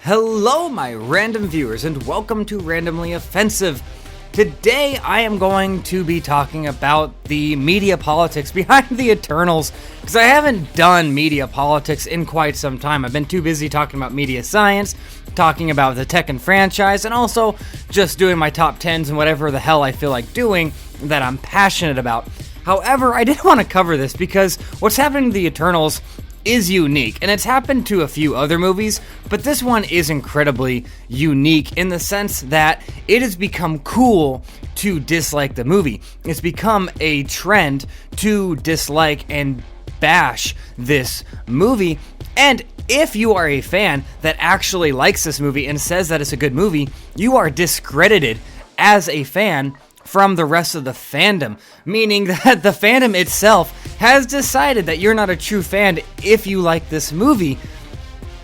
Hello, my random viewers, and welcome to Randomly Offensive. Today, I am going to be talking about the media politics behind the Eternals, because I haven't done media politics in quite some time. I've been too busy talking about media science, talking about the Tekken franchise, and also just doing my top 10s and whatever the hell I feel like doing that I'm passionate about. However, I did want to cover this because what's happening to the Eternals is unique, and it's happened to a few other movies, but this one is incredibly unique in the sense that it has become cool to dislike the movie. It's become a trend to dislike and bash this movie, and if you are a fan that actually likes this movie and says that it's a good movie, you are discredited as a fan from the rest of the fandom, meaning that the fandom itself has decided that you're not a true fan if you like this movie,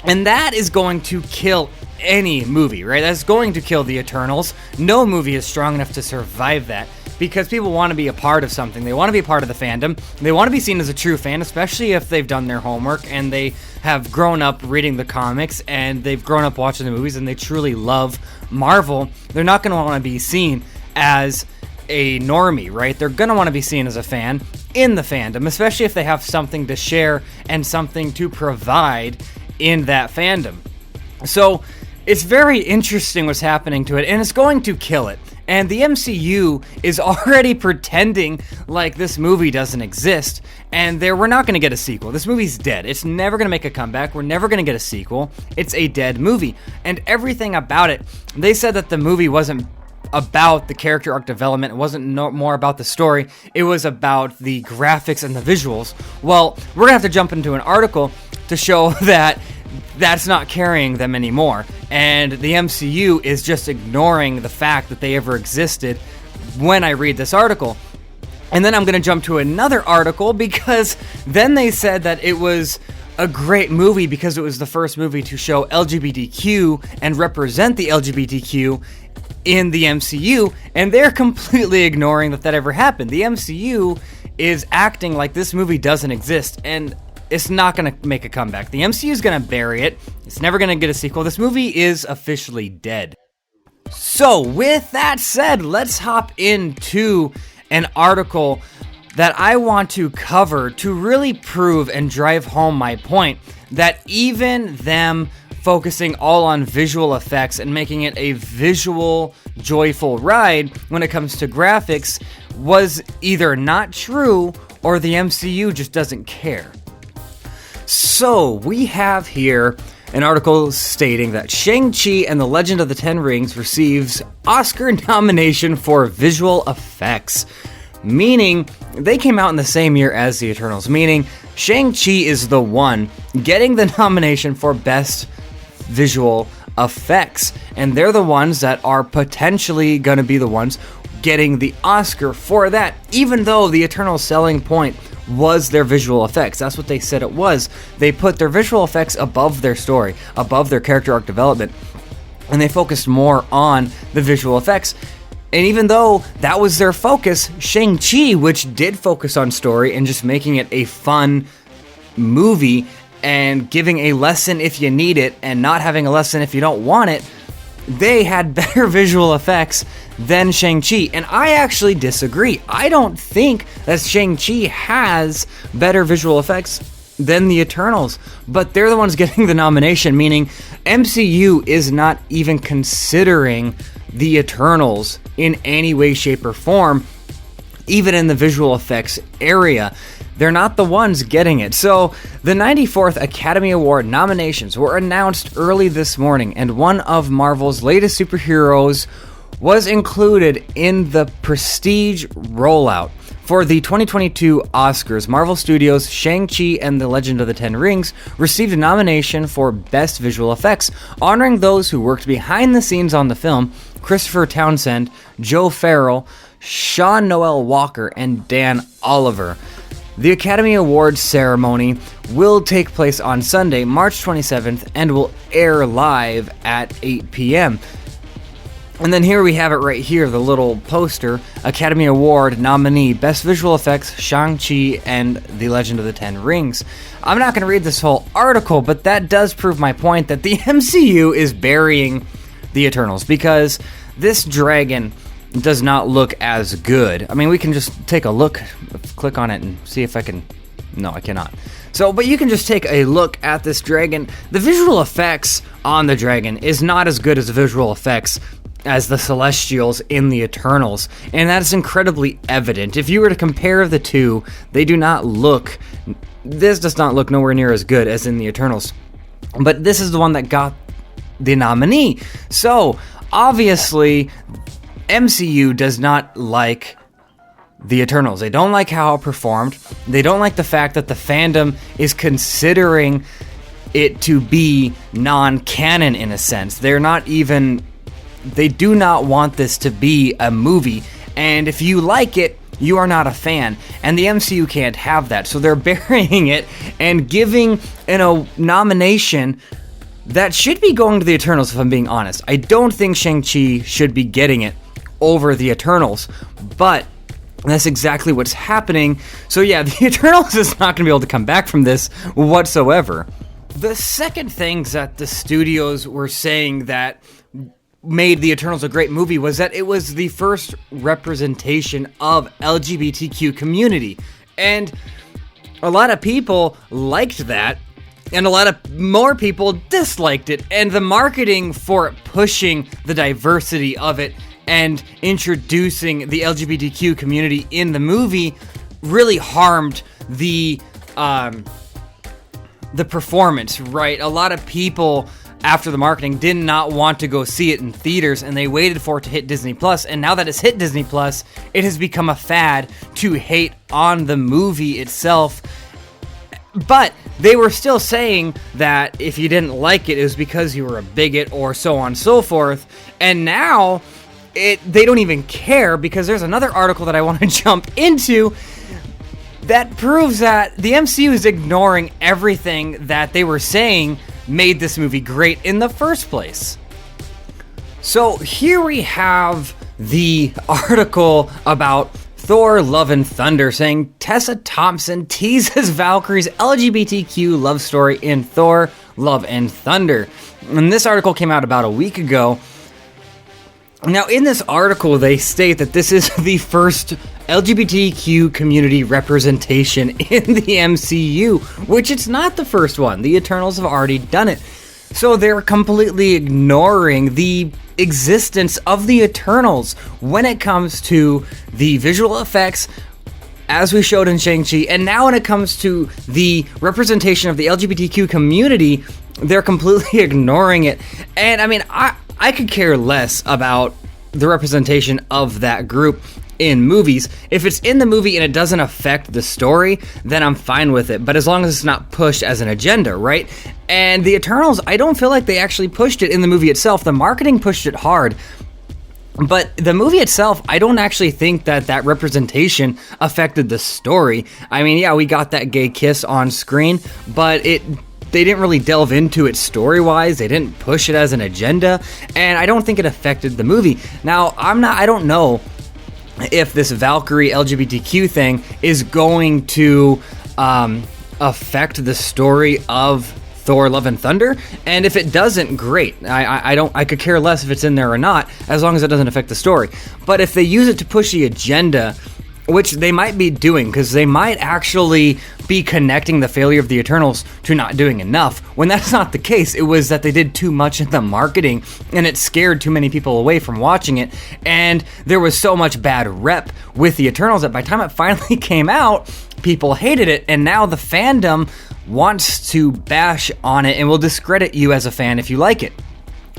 and that is going to kill any movie, right? That's going to kill the Eternals. No movie is strong enough to survive that, because people want to be a part of something. They want to be a part of the fandom. They want to be seen as a true fan, especially if they've done their homework and they have grown up reading the comics and they've grown up watching the movies and they truly love Marvel. They're not going to want to be seen as a normie, right? They're going to want to be seen as a fan in the fandom, especially if they have something to share and something to provide in that fandom. So it's very interesting what's happening to it, and it's going to kill it. And the M.C.U. is already pretending like this movie doesn't exist, and we're not going to get a sequel. This movie's dead. It's never going to make a comeback. We're never going to get a sequel. It's a dead movie. And everything about it, they said that the movie wasn't about the character arc development. It wasn't more about the story. It was about the graphics and the visuals. Well, we're gonna have to jump into an article to show that that's not carrying them anymore, and the MCU is just ignoring the fact that they ever existed when I read this article. And then I'm gonna jump to another article, because then they said that it was a great movie because it was the first movie to show LGBTQ and represent the LGBTQ in the MCU, and they're completely ignoring that ever happened. The MCU is acting like this movie doesn't exist, and it's not going to make a comeback. The MCU is going to bury it. It's never going to get a sequel. This movie is officially dead. So, with that said, let's hop into an article that I want to cover to really prove and drive home my point that even them focusing all on visual effects and making it a visual, joyful ride when it comes to graphics was either not true or the MCU just doesn't care. So, we have here an article stating that Shang-Chi and the Legend of the Ten Rings receives Oscar nomination for visual effects, meaning they came out in the same year as the Eternals, meaning Shang-Chi is the one getting the nomination for Best Visual Effects, and they're the ones that are potentially going to be the ones getting the Oscar for that, even though the Eternal selling point was their visual effects. That's what they said it was. They put their visual effects above their story, above their character arc development, and they focused more on the visual effects. And even though that was their focus, Shang-Chi, which did focus on story and just making it a fun movie and giving a lesson if you need it and not having a lesson if you don't want it, they had better visual effects than Shang-Chi. And I actually disagree. I don't think that Shang-Chi has better visual effects than the Eternals, but they're the ones getting the nomination, meaning MCU is not even considering the Eternals in any way, shape, or form, even in the visual effects area. They're not the ones getting it. So, the 94th Academy Award nominations were announced early this morning, and one of Marvel's latest superheroes was included in the prestige rollout. For the 2022 Oscars, Marvel Studios' Shang-Chi and the Legend of the Ten Rings received a nomination for Best Visual Effects, honoring those who worked behind the scenes on the film: Christopher Townsend, Joe Farrell, Sean Noel Walker, and Dan Oliver. The Academy Awards ceremony will take place on Sunday, March 27th, and will air live at 8 p.m. And then here we have it right here, the little poster, Academy Award nominee, Best Visual Effects, Shang-Chi and The Legend of the Ten Rings. I'm not going to read this whole article, but that does prove my point that the MCU is burying the Eternals, because this dragon does not look as good. I mean, we can just take a look, click on it and see if I can... No, I cannot. So, but you can just take a look at this dragon. The visual effects on the dragon is not as good as the visual effects as the Celestials in the Eternals, and that is incredibly evident. If you were to compare the two, they do not look... This does not look nowhere near as good as in the Eternals. But this is the one that got the nominee. So, obviously, MCU does not like the Eternals. They don't like how it performed. They don't like the fact that the fandom is considering it to be non-canon in a sense. They're not even... They do not want this to be a movie, and if you like it, you are not a fan, and the MCU can't have that, so they're burying it and giving a nomination that should be going to the Eternals, if I'm being honest. I don't think Shang-Chi should be getting it over the Eternals, but that's exactly what's happening. So yeah, the Eternals is not going to be able to come back from this whatsoever. The second thing that the studios were saying that made the Eternals a great movie was that it was the first representation of LGBTQ community. And a lot of people liked that, and a lot of more people disliked it. And the marketing for it pushing the diversity of it and introducing the LGBTQ community in the movie really harmed the performance, right? A lot of people after the marketing did not want to go see it in theaters, and they waited for it to hit Disney Plus. And now that it's hit Disney Plus, it has become a fad to hate on the movie itself. But they were still saying that if you didn't like it, it was because you were a bigot or so on and so forth. And now they don't even care, because there's another article that I want to jump into that proves that the MCU is ignoring everything that they were saying made this movie great in the first place. So here we have the article about Thor Love and Thunder saying Tessa Thompson teases Valkyrie's LGBTQ love story in Thor Love and Thunder. And this article came out about a week ago. Now, in this article, they state that this is the first LGBTQ community representation in the MCU, which it's not the first one. The Eternals have already done it. So they're completely ignoring the existence of the Eternals when it comes to the visual effects, as we showed in Shang-Chi, and now when it comes to the representation of the LGBTQ community, they're completely ignoring it. And I mean, I could care less about the representation of that group in movies. If it's in the movie and it doesn't affect the story, then I'm fine with it. But as long as it's not pushed as an agenda, right? And the Eternals, I don't feel like they actually pushed it in the movie itself. The marketing pushed it hard. But the movie itself, I don't actually think that representation affected the story. I mean, yeah, we got that gay kiss on screen, but they didn't really delve into it story-wise. They didn't push it as an agenda, and I don't think it affected the movie. Now, I don't know if this Valkyrie LGBTQ thing is going to affect the story of Thor Love and Thunder, and if it doesn't, great. I could care less if it's in there or not, as long as it doesn't affect the story. But if they use it to push the agenda, which they might be doing, because they might actually be connecting the failure of the Eternals to not doing enough, when that's not the case. It was that they did too much in the marketing, and it scared too many people away from watching it, and there was so much bad rep with the Eternals that by the time it finally came out, people hated it, and now the fandom wants to bash on it and will discredit you as a fan if you like it.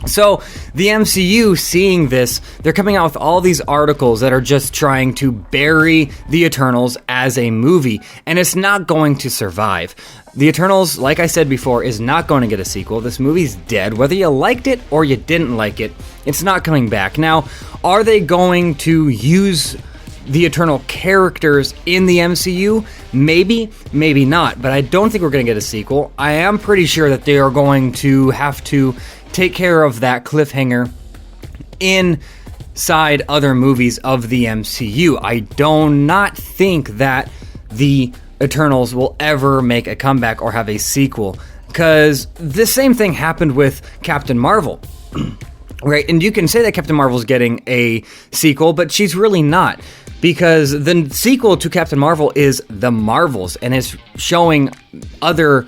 So the MCU, seeing this, they're coming out with all these articles that are just trying to bury the Eternals as a movie, and it's not going to survive. The Eternals, like I said before, is not going to get a sequel. This movie's dead. Whether you liked it or you didn't like it, it's not coming back. Now, are they going to use the Eternal characters in the MCU? Maybe, maybe not, but I don't think we're going to get a sequel. I am pretty sure that they are going to have to take care of that cliffhanger inside other movies of the MCU. I do not think that the Eternals will ever make a comeback or have a sequel, because the same thing happened with Captain Marvel. Right, and you can say that Captain Marvel's getting a sequel, but she's really not, because the sequel to Captain Marvel is The Marvels, and is showing other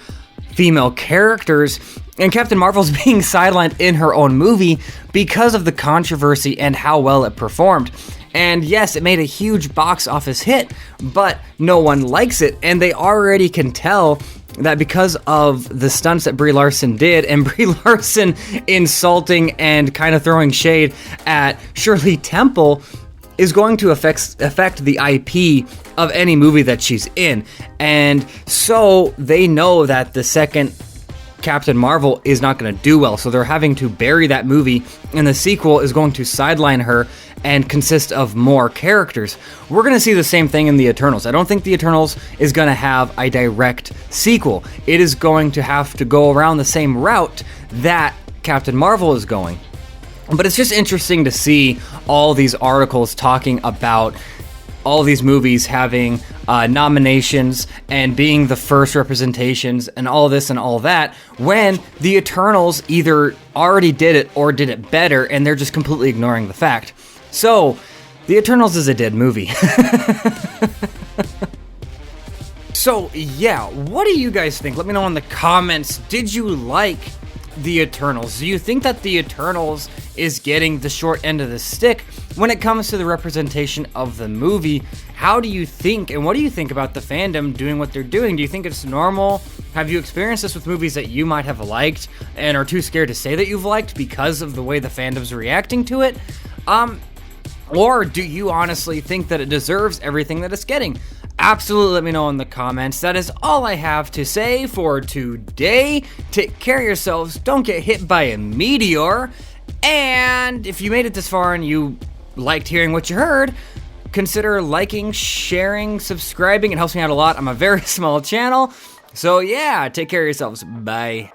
female characters, and Captain Marvel's being sidelined in her own movie because of the controversy and how well it performed. And yes, it made a huge box office hit, but no one likes it, and they already can tell that because of the stunts that Brie Larson did, and Brie Larson insulting and kind of throwing shade at Shirley Temple, is going to affect the IP of any movie that she's in. And so they know that the second Captain Marvel is not going to do well, so they're having to bury that movie, and the sequel is going to sideline her and consist of more characters. We're going to see the same thing in the Eternals. I don't think the Eternals is going to have a direct sequel. It is going to have to go around the same route that Captain Marvel is going. But it's just interesting to see all these articles talking about all these movies having nominations and being the first representations and all this and all that, when the Eternals either already did it or did it better, and they're just completely ignoring the fact. So, The Eternals is a dead movie. So, yeah, what do you guys think? Let me know in the comments. Did you like The Eternals? Do you think that The Eternals is getting the short end of the stick when it comes to the representation of the movie? How do you think, and what do you think about the fandom doing what they're doing? Do you think it's normal? Have you experienced this with movies that you might have liked and are too scared to say that you've liked because of the way the fandom's reacting to it? Or do you honestly think that it deserves everything that it's getting? Absolutely, let me know in the comments. That is all I have to say for today. Take care of yourselves. Don't get hit by a meteor. And if you made it this far and you liked hearing what you heard, consider liking, sharing, subscribing. It helps me out a lot. I'm a very small channel. So yeah, take care of yourselves. Bye.